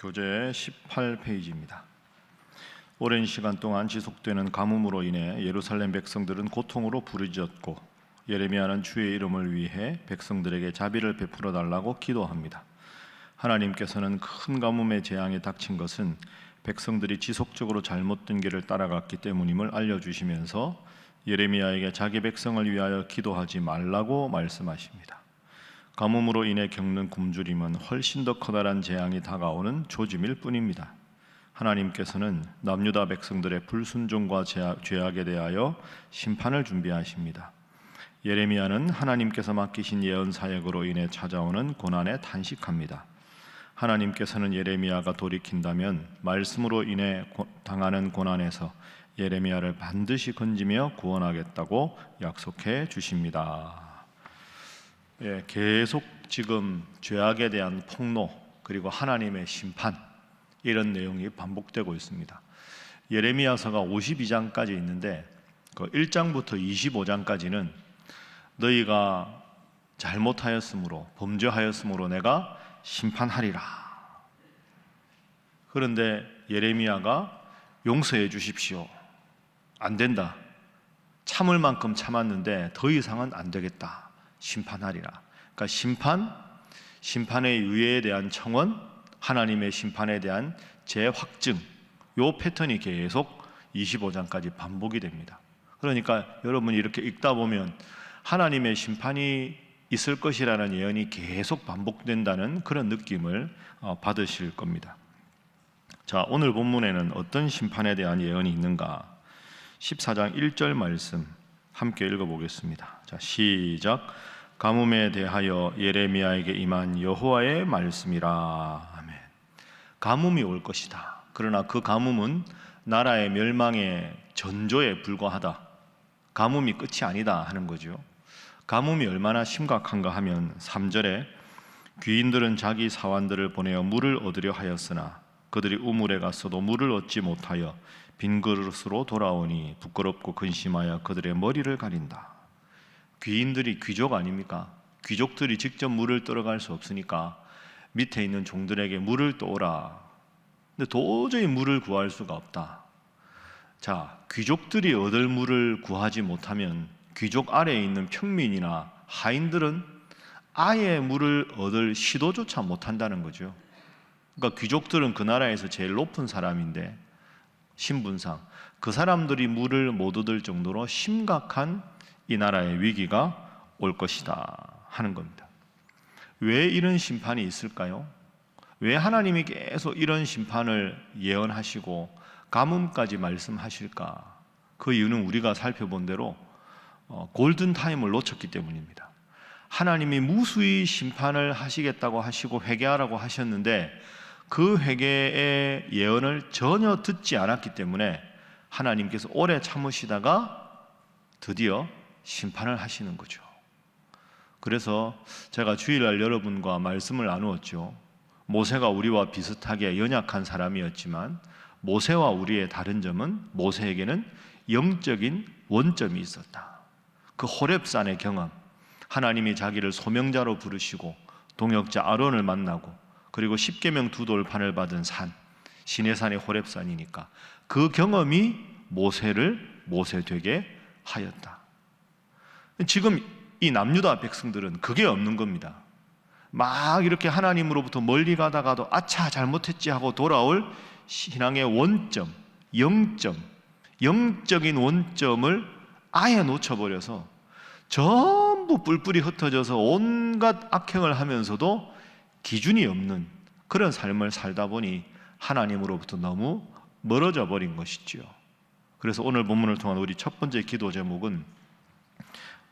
교재 18페이지입니다. 오랜 시간 동안 지속되는 가뭄으로 인해 예루살렘 백성들은 고통으로 부르짖었고 예레미야는 주의 이름을 위해 백성들에게 자비를 베풀어 달라고 기도합니다. 하나님께서는 큰 가뭄의 재앙이 닥친 것은 백성들이 지속적으로 잘못된 길을 따라갔기 때문임을 알려주시면서 예레미야에게 자기 백성을 위하여 기도하지 말라고 말씀하십니다. 가뭄으로 인해 겪는 굶주림은 훨씬 더 커다란 재앙이 다가오는 조짐일 뿐입니다. 하나님께서는 남유다 백성들의 불순종과 죄악에 대하여 심판을 준비하십니다. 예레미야는 하나님께서 맡기신 예언 사역으로 인해 찾아오는 고난에 탄식합니다. 하나님께서는 예레미야가 돌이킨다면 말씀으로 인해 당하는 고난에서 예레미야를 반드시 건지며 구원하겠다고 약속해 주십니다. 계속 지금 죄악에 대한 폭로 그리고 하나님의 심판 이런 내용이 반복되고 있습니다. 예레미야서가 52장까지 있는데 그 1장부터 25장까지는 너희가 잘못하였으므로 범죄하였으므로 내가 심판하리라. 그런데 예레미야가 용서해 주십시오. 안 된다. 참을 만큼 참았는데 더 이상은 안 되겠다. 심판하리라. 그러니까 심판의 유예에 대한 청원, 하나님의 심판에 대한 재확증, 요 패턴이 계속 25장까지 반복이 됩니다. 그러니까 여러분이 이렇게 읽다 보면 하나님의 심판이 있을 것이라는 예언이 계속 반복된다는 그런 느낌을 받으실 겁니다. 자, 오늘 본문에는 어떤 심판에 대한 예언이 있는가? 14장 1절 말씀 함께 읽어보겠습니다. 자, 시작. 가뭄에 대하여 예레미야에게 임한 여호와의 말씀이라. 아멘. 가뭄이 올 것이다. 그러나 그 가뭄은 나라의 멸망의 전조에 불과하다. 가뭄이 끝이 아니다 하는 거죠. 가뭄이 얼마나 심각한가 하면 3절에 귀인들은 자기 사환들을 보내어 물을 얻으려 하였으나 그들이 우물에 갔어도 물을 얻지 못하여 빈 그릇으로 돌아오니 부끄럽고 근심하여 그들의 머리를 가린다. 귀인들이 귀족 아닙니까? 귀족들이 직접 물을 떠러갈 수 없으니까 밑에 있는 종들에게 물을 떠오라. 근데 도저히 물을 구할 수가 없다. 자, 귀족들이 얻을 물을 구하지 못하면 귀족 아래에 있는 평민이나 하인들은 아예 물을 얻을 시도조차 못한다는 거죠. 그러니까 귀족들은 그 나라에서 제일 높은 사람인데 신분상 그 사람들이 물을 못 얻을 정도로 심각한 이 나라의 위기가 올 것이다 하는 겁니다. 왜 이런 심판이 있을까요? 왜 하나님이 계속 이런 심판을 예언하시고 가뭄까지 말씀하실까? 그 이유는 우리가 살펴본 대로 골든타임을 놓쳤기 때문입니다. 하나님이 무수히 심판을 하시겠다고 하시고 회개하라고 하셨는데 그 회개의 예언을 전혀 듣지 않았기 때문에 하나님께서 오래 참으시다가 드디어 심판을 하시는 거죠. 그래서 제가 주일날 여러분과 말씀을 나누었죠. 모세가 우리와 비슷하게 연약한 사람이었지만 모세와 우리의 다른 점은 모세에게는 영적인 원점이 있었다. 그 호렙산의 경험, 하나님이 자기를 소명자로 부르시고 동역자 아론을 만나고 그리고 십계명 두 돌판을 받은 산, 시내산의 호렙산이니까 그 경험이 모세를 모세되게 하였다. 지금 이 남유다 백성들은 그게 없는 겁니다. 막 이렇게 하나님으로부터 멀리 가다가도 아차 잘못했지 하고 돌아올 신앙의 원점, 영적인 원점을 아예 놓쳐버려서 전부 뿔뿔이 흩어져서 온갖 악행을 하면서도 기준이 없는 그런 삶을 살다 보니 하나님으로부터 너무 멀어져 버린 것이지요. 그래서 오늘 본문을 통한 우리 첫 번째 기도 제목은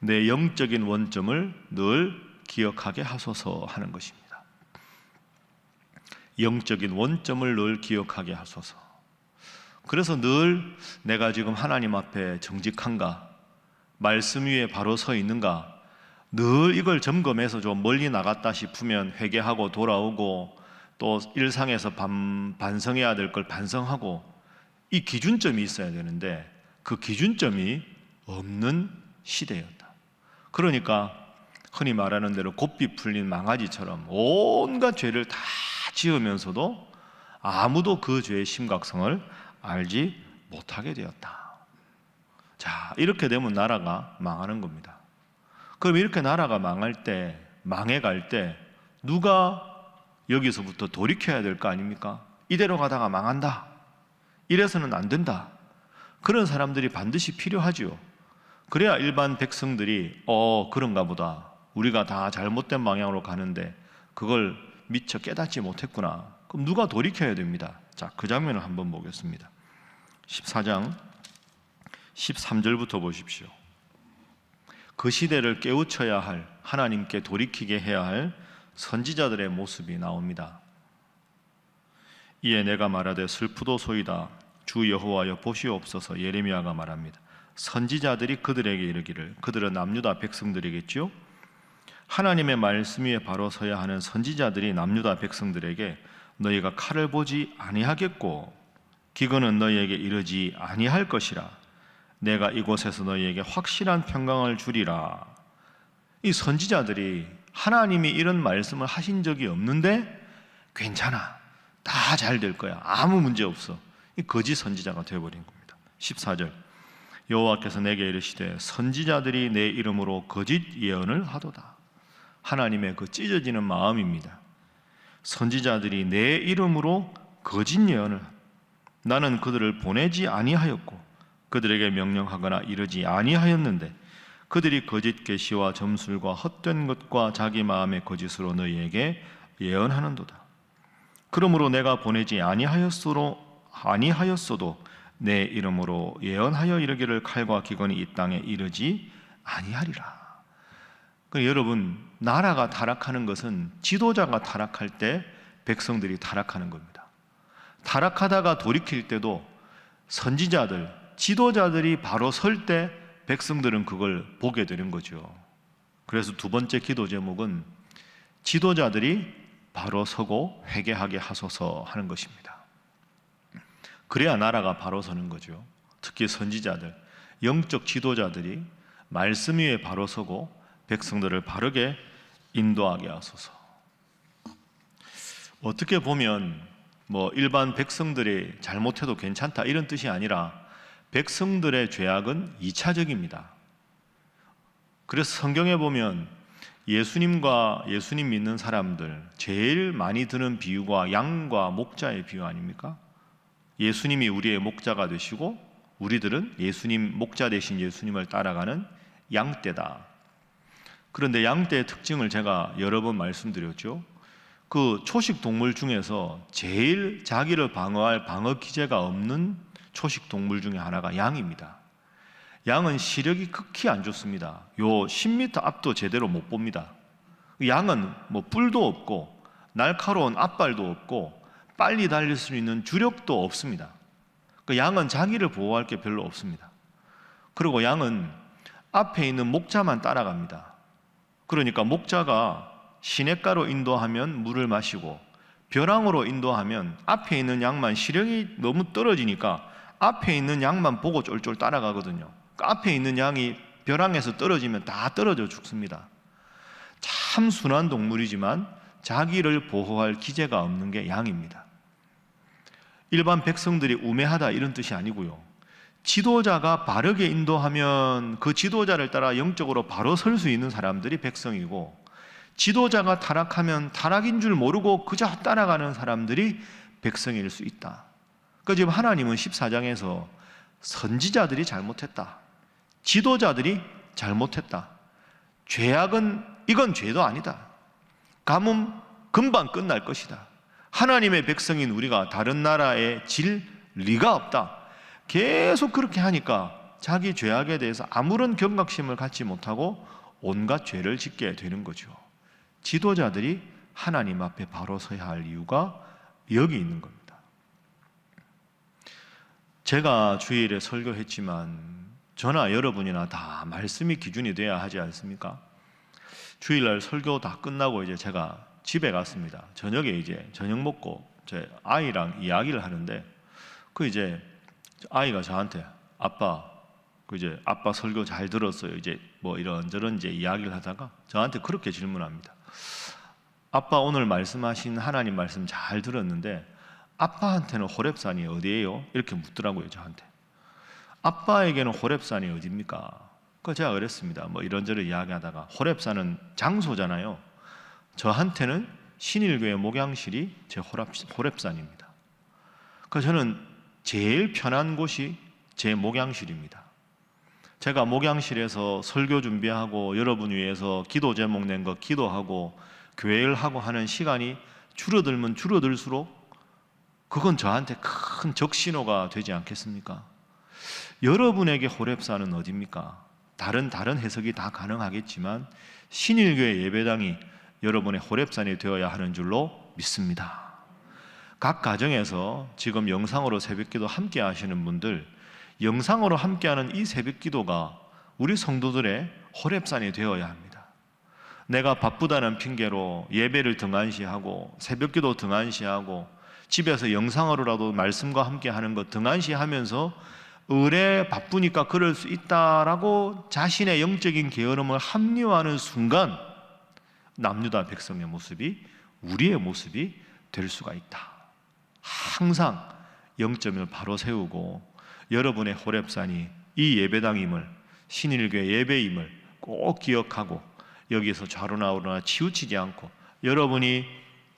내 영적인 원점을 늘 기억하게 하소서 하는 것입니다. 영적인 원점을 늘 기억하게 하소서. 그래서 늘 내가 지금 하나님 앞에 정직한가? 말씀 위에 바로 서 있는가? 늘 이걸 점검해서 좀 멀리 나갔다 싶으면 회개하고 돌아오고 또 일상에서 반성해야 될 걸 반성하고 이 기준점이 있어야 되는데 그 기준점이 없는 시대였다. 그러니까 흔히 말하는 대로 곱비 풀린 망아지처럼 온갖 죄를 다 지으면서도 아무도 그 죄의 심각성을 알지 못하게 되었다. 자, 이렇게 되면 나라가 망하는 겁니다. 그럼 이렇게 나라가 망해갈 때 누가 여기서부터 돌이켜야 될 거 아닙니까? 이대로 가다가 망한다, 이래서는 안 된다, 그런 사람들이 반드시 필요하지요. 그래야 일반 백성들이 그런가 보다, 우리가 다 잘못된 방향으로 가는데 그걸 미처 깨닫지 못했구나. 그럼 누가 돌이켜야 됩니다. 자, 그 장면을 한번 보겠습니다. 14장 13절부터 보십시오. 그 시대를 깨우쳐야 할, 하나님께 돌이키게 해야 할 선지자들의 모습이 나옵니다. 이에 내가 말하되 슬프도소이다. 주 여호와여 보시옵소서. 예레미야가 말합니다. 선지자들이 그들에게 이르기를, 그들은 남유다 백성들이겠죠. 하나님의 말씀 위에 바로 서야 하는 선지자들이 남유다 백성들에게 너희가 칼을 보지 아니하겠고 기근은 너희에게 이르지 아니할 것이라. 내가 이곳에서 너희에게 확실한 평강을 주리라. 이 선지자들이 하나님이 이런 말씀을 하신 적이 없는데 괜찮아, 다 잘 될 거야, 아무 문제 없어, 이 거짓 선지자가 되어버린 겁니다. 14절 여호와께서 내게 이르시되 선지자들이 내 이름으로 거짓 예언을 하도다. 하나님의 그 찢어지는 마음입니다. 선지자들이 내 이름으로 거짓 예언을, 나는 그들을 보내지 아니하였고 그들에게 명령하거나 이르지 아니하였는데 그들이 거짓 계시와 점술과 헛된 것과 자기 마음의 거짓으로 너희에게 예언하는도다. 그러므로 내가 보내지 아니하였어도 내 이름으로 예언하여 이르기를 칼과 기근이 이 땅에 이르지 아니하리라. 여러분, 나라가 타락하는 것은 지도자가 타락할 때 백성들이 타락하는 겁니다. 타락하다가 돌이킬 때도 선지자들, 지도자들이 바로 설 때 백성들은 그걸 보게 되는 거죠. 그래서 두 번째 기도 제목은 지도자들이 바로 서고 회개하게 하소서 하는 것입니다. 그래야 나라가 바로 서는 거죠. 특히 선지자들, 영적 지도자들이 말씀 위에 바로 서고 백성들을 바르게 인도하게 하소서. 어떻게 보면 일반 백성들이 잘못해도 괜찮다 이런 뜻이 아니라 백성들의 죄악은 2차적입니다. 그래서 성경에 보면 예수님과 예수님 믿는 사람들 제일 많이 드는 비유가 양과 목자의 비유 아닙니까? 예수님이 우리의 목자가 되시고 우리들은 예수님, 목자 되신 예수님을 따라가는 양떼다. 그런데 양떼의 특징을 제가 여러 번 말씀드렸죠. 그 초식 동물 중에서 제일 자기를 방어할 방어 기제가 없는 초식 동물 중에 하나가 양입니다. 양은 시력이 극히 안 좋습니다. 10m 앞도 제대로 못 봅니다. 양은 뿔도 없고 날카로운 앞발도 없고 빨리 달릴 수 있는 주력도 없습니다. 양은 자기를 보호할 게 별로 없습니다. 그리고 양은 앞에 있는 목자만 따라갑니다. 그러니까 목자가 시냇가로 인도하면 물을 마시고 벼랑으로 인도하면 앞에 있는 양만 시력이 너무 떨어지니까 앞에 있는 양만 보고 쫄쫄 따라가거든요. 앞에 있는 양이 벼랑에서 떨어지면 다 떨어져 죽습니다. 참 순한 동물이지만 자기를 보호할 기제가 없는 게 양입니다. 일반 백성들이 우매하다 이런 뜻이 아니고요. 지도자가 바르게 인도하면 그 지도자를 따라 영적으로 바로 설 수 있는 사람들이 백성이고, 지도자가 타락하면 타락인 줄 모르고 그저 따라가는 사람들이 백성일 수 있다. 그러니까 지금 하나님은 14장에서 선지자들이 잘못했다, 지도자들이 잘못했다, 죄악은 이건 죄도 아니다, 가뭄 금방 끝날 것이다, 하나님의 백성인 우리가 다른 나라에 질 리가 없다, 계속 그렇게 하니까 자기 죄악에 대해서 아무런 경각심을 갖지 못하고 온갖 죄를 짓게 되는 거죠. 지도자들이 하나님 앞에 바로 서야 할 이유가 여기 있는 겁니다. 제가 주일에 설교했지만 저나 여러분이나 다 말씀이 기준이 돼야 하지 않습니까? 주일날 설교 다 끝나고 이제 제가 집에 갔습니다. 저녁에 이제 저녁 먹고 제 아이랑 이야기를 하는데 이제 아이가 저한테 아빠 설교 잘 들었어요. 이제 이런저런 이제 이야기를 하다가 저한테 그렇게 질문합니다. 아빠 오늘 말씀하신 하나님 말씀 잘 들었는데 아빠한테는 호렙산이 어디예요? 이렇게 묻더라고요, 저한테. 아빠에게는 호렙산이 어디입니까? 그 제가 그랬습니다. 뭐 이런저런 이야기하다가 호렙산은 장소잖아요. 저한테는 신일교회 목양실이 제 호렙산입니다. 그래서 저는 제일 편한 곳이 제 목양실입니다. 제가 목양실에서 설교 준비하고 여러분 위해서 기도 제목 낸 거 기도하고 교회를 하고 하는 시간이 줄어들면 줄어들수록 그건 저한테 큰 적신호가 되지 않겠습니까? 여러분에게 호렙산은 어디입니까? 다른 해석이 다 가능하겠지만 신일교회 예배당이 여러분의 호렙산이 되어야 하는 줄로 믿습니다. 각 가정에서 지금 영상으로 새벽기도 함께 하시는 분들, 영상으로 함께하는 이 새벽기도가 우리 성도들의 호렙산이 되어야 합니다. 내가 바쁘다는 핑계로 예배를 등한시하고 새벽기도 등한시하고 집에서 영상으로라도 말씀과 함께하는 것 등한시하면서 의뢰 바쁘니까 그럴 수 있다라고 자신의 영적인 게으름을 합리화하는 순간 남유다 백성의 모습이 우리의 모습이 될 수가 있다. 항상 영점을 바로 세우고 여러분의 호렙산이 이 예배당임을, 신일교회 예배임을 꼭 기억하고 여기서 좌로 나오거나 치우치지 않고 여러분이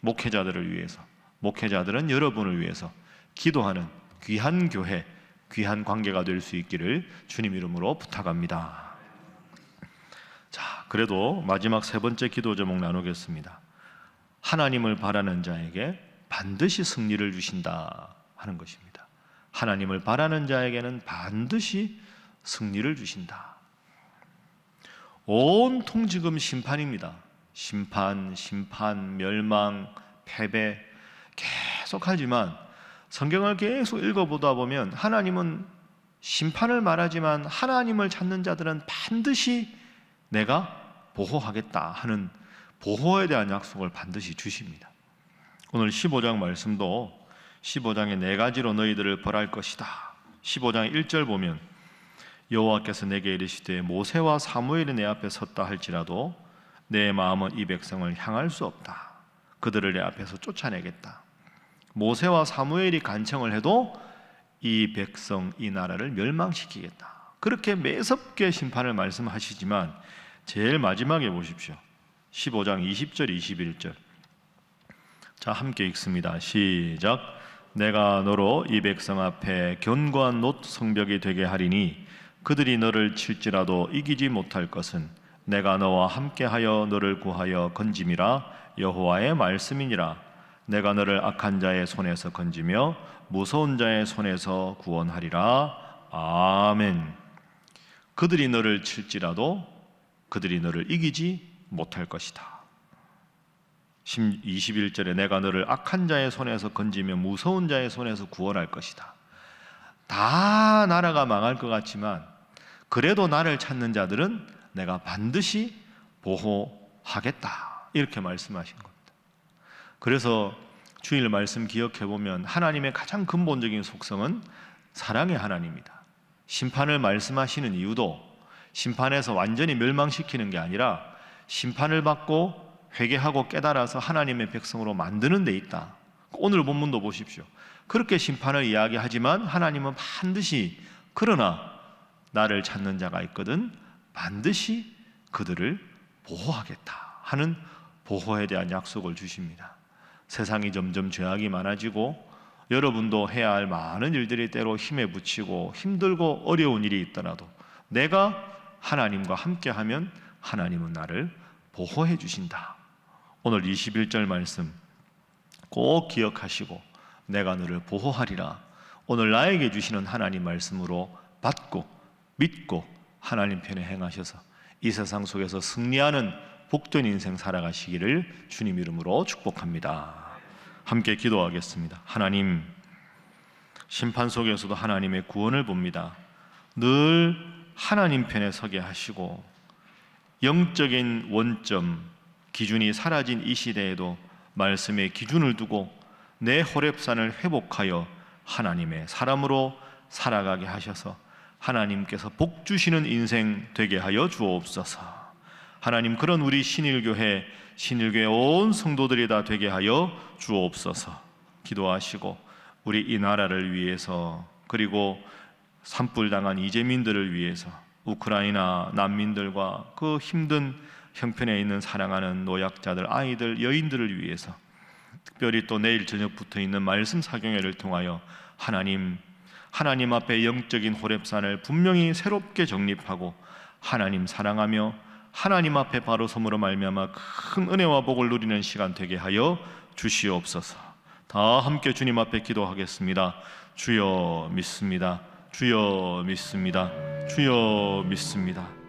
목회자들을 위해서, 목회자들은 여러분을 위해서 기도하는 귀한 교회, 귀한 관계가 될 수 있기를 주님 이름으로 부탁합니다. 자, 그래도 마지막 세 번째 기도 제목 나누겠습니다. 하나님을 바라는 자에게 반드시 승리를 주신다 하는 것입니다. 하나님을 바라는 자에게는 반드시 승리를 주신다. 온통 지금 심판입니다. 심판, 멸망, 패배 계속하지만 성경을 계속 읽어보다 보면 하나님은 심판을 말하지만 하나님을 찾는 자들은 반드시 내가 보호하겠다 하는 보호에 대한 약속을 반드시 주십니다. 오늘 15장 말씀도 15장의 네 가지로 너희들을 벌할 것이다. 15장 1절 보면 여호와께서 내게 이르시되 모세와 사무엘이 내 앞에 섰다 할지라도 내 마음은 이 백성을 향할 수 없다. 그들을 내 앞에서 쫓아내겠다. 모세와 사무엘이 간청을 해도 이 백성, 이 나라를 멸망시키겠다. 그렇게 매섭게 심판을 말씀하시지만 제일 마지막에 보십시오. 15장 20절, 21절. 자, 함께 읽습니다. 시작. 내가 너로 이 백성 앞에 견고한 놋 성벽이 되게 하리니 그들이 너를 칠지라도 이기지 못할 것은 내가 너와 함께하여 너를 구하여 건짐이라 여호와의 말씀이니라. 내가 너를 악한 자의 손에서 건지며 무서운 자의 손에서 구원하리라. 아멘. 그들이 너를 칠지라도 그들이 너를 이기지 못할 것이다. 21절에 내가 너를 악한 자의 손에서 건지며 무서운 자의 손에서 구원할 것이다. 다 나라가 망할 것 같지만 그래도 나를 찾는 자들은 내가 반드시 보호하겠다. 이렇게 말씀하신 겁니다. 그래서 주일 말씀 기억해 보면 하나님의 가장 근본적인 속성은 사랑의 하나님이다. 심판을 말씀하시는 이유도 심판에서 완전히 멸망시키는 게 아니라 심판을 받고 회개하고 깨달아서 하나님의 백성으로 만드는 데 있다. 오늘 본문도 보십시오. 그렇게 심판을 이야기하지만 하나님은 반드시 그러나 나를 찾는 자가 있거든 반드시 그들을 보호하겠다 하는 보호에 대한 약속을 주십니다. 세상이 점점 죄악이 많아지고 여러분도 해야 할 많은 일들이 때로 힘에 부치고 힘들고 어려운 일이 있더라도 내가 하나님과 함께하면 하나님은 나를 보호해 주신다. 오늘 21절 말씀 꼭 기억하시고 내가 너를 보호하리라. 오늘 나에게 주시는 하나님 말씀으로 받고 믿고 하나님 편에 행하셔서 이 세상 속에서 승리하는 복된 인생 살아가시기를 주님 이름으로 축복합니다. 함께 기도하겠습니다. 하나님, 심판 속에서도 하나님의 구원을 봅니다. 늘 하나님 편에 서게 하시고 영적인 원점, 기준이 사라진 이 시대에도 말씀의 기준을 두고 내 호렙산을 회복하여 하나님의 사람으로 살아가게 하셔서 하나님께서 복 주시는 인생 되게 하여 주옵소서. 하나님, 그런 우리 신일교회 온 성도들이 다 되게 하여 주옵소서. 기도하시고 우리 이 나라를 위해서, 그리고 산불당한 이재민들을 위해서, 우크라이나 난민들과 그 힘든 형편에 있는 사랑하는 노약자들, 아이들, 여인들을 위해서, 특별히 또 내일 저녁부터 있는 말씀 사경회를 통하여 하나님 앞에 영적인 호렙산을 분명히 새롭게 정립하고 하나님 사랑하며 하나님 앞에 바로 섬으로 말미암아 큰 은혜와 복을 누리는 시간 되게 하여 주시옵소서. 다 함께 주님 앞에 기도하겠습니다. 주여 믿습니다. 주여 믿습니다. 주여 믿습니다.